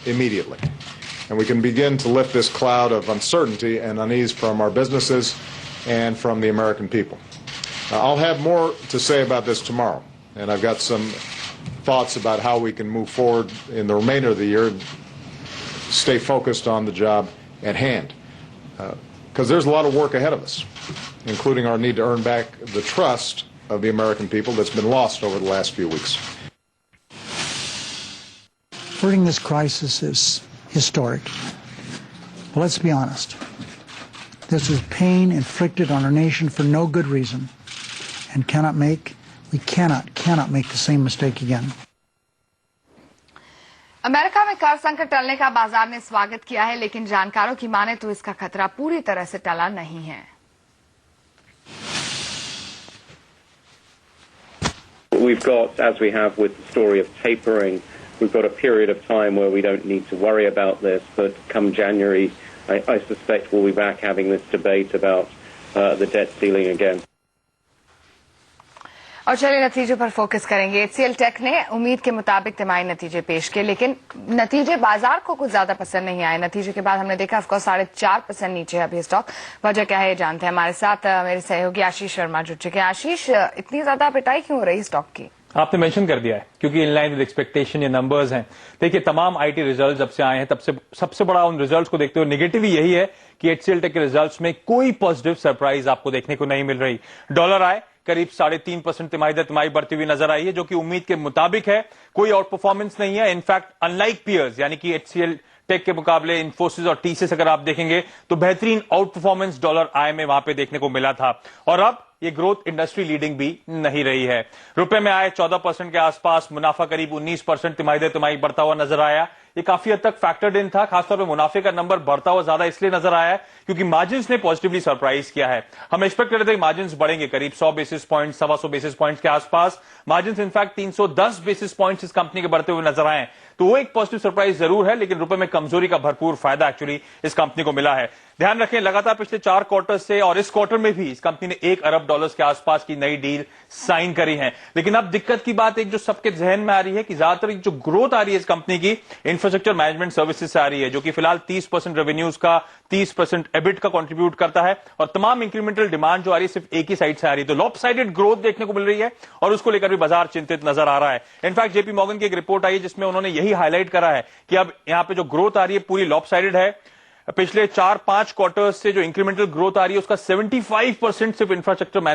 immediately. And we can begin to lift this cloud of uncertainty and unease from our businesses and from the American people. I'll have more to say about this tomorrow, and I've got some thoughts about how we can move forward in the remainder of the year and stay focused on the job at hand. Because there's a lot of work ahead of us, including our need to earn back the trust of the American people that's been lost over the last few weeks. Averting this crisis is historic. But let's be honest. This is pain inflicted on our nation for no good reason, and we cannot make the same mistake again. America में कर संकट टलने का बाजार ने स्वागत किया है, लेकिन जानकारों की माने तो इसका खतरा पूरी तरह से टला नहीं है। We've got, as we have with the story of tapering, we've got a period of time where we don't need to worry about this, but come January, I suspect we'll be back having this debate about the debt ceiling again. और चलिए नतीजों पर focus करेंगे। HCL take ने उम्मीद के मुताबिक तिमाही नतीजे पेश किए, लेकिन नतीजे बाजार को कुछ ज्यादा पसंद नहीं आए। नतीजे के बाद हमने देखा ऑफकोर्स 4.5% नीचे है अभी स्टॉक। वजह क्या है ये जानते हैं। हमारे साथ मेरे सहयोगी आशीष शर्मा जुड़ चुके हैं। आशीष, इतनी ज्यादा पिटाई क्यों हो रही स्टॉक की? आपने मेंशन कर दिया है, क्योंकि इन लाइन विद एक्सपेक्टेशन ये नंबर्स हैं। देखिए, तमाम आईटी रिजल्ट्स जब से आए हैं तब से सबसे बड़ा उन रिजल्ट्स को देखते हुए नेगेटिव यही है कि HCL टेक के रिजल्ट्स में कोई पॉजिटिव सरप्राइज आपको देखने को नहीं मिल रही। डॉलर आए करीब 3.5% तिमाही दर तिमाही बढ़ती हुई नजर आई है, जो कि उम्मीद के मुताबिक है। कोई आउट परफॉर्मेंस नहीं है। इनफैक्ट अनलाइक पीयर्स यानी कि HCL टेक के मुकाबले इन्फोसिस और टीसीएस अगर आप देखेंगे तो बेहतरीन आउट परफॉर्मेंस डॉलर आय में वहां पे देखने को मिला था। और अब ये ग्रोथ इंडस्ट्री लीडिंग भी नहीं रही है। रुपए में आए 14% के आसपास, मुनाफा करीब 19% तिमाही दर तिमाही बढ़ता हुआ नजर आया। ये काफी हद तक फैक्टर्ड इन था। खासतौर पर मुनाफे का नंबर बढ़ता हुआ ज्यादा इसलिए नजर आया है क्योंकि मार्जिन्स ने पॉजिटिवली सरप्राइज किया है। हम एक्सपेक्ट कर रहे थे मार्जिन्स बढ़ेंगे करीब 100 बेसिस पॉइंट, 125 बेसिस पॉइंट के आसपास। मार्जिन्स इनफैक्ट 310 बेसिस पॉइंट इस कंपनी के बढ़ते हुए नजर आए। तो वो एक पॉजिटिव सरप्राइज जरूर है, लेकिन रुपए में कमजोरी का भरपूर फायदा एक्चुअली इस कंपनी को मिला है। ध्यान रखें, लगातार पिछले 4 क्वार्टर से और इस क्वार्टर में भी इस कंपनी ने $1 अरब के आसपास की नई डील साइन करी है। लेकिन अब दिक्कत की बात एक जो सबके जहन में आ रही है कि ज्यादातर जो ग्रोथ आ रही है इस कंपनी की इंफ्रास्ट्रक्चर मैनेजमेंट सर्विसेज से आ रही है, जो कि फिलहाल 30% रेवेन्यूज का, 30% एबिट का कंट्रीब्यूट करता है। और तमाम इंक्रीमेंटल डिमांड जो आ रही है सिर्फ एक ही साइड से आ रही है। तो लॉपसाइडेड ग्रोथ देखने को मिल रही है और उसको लेकर भी बाजार चिंतित नजर आ रहा है। इनफैक्ट जेपी मॉर्गन की एक रिपोर्ट आई है जिसमें उन्होंने यही हाईलाइट करा है कि अब यहां पे जो ग्रोथ आ रही है पूरी लॉपसाइडेड है। पिछले 4-5 क्वार्टर्स से जो इंक्रीमेंटल ग्रोथ आ रही है उसका 75% सिर्फ इंफ्रास्ट्रक्चर मैनेजमेंट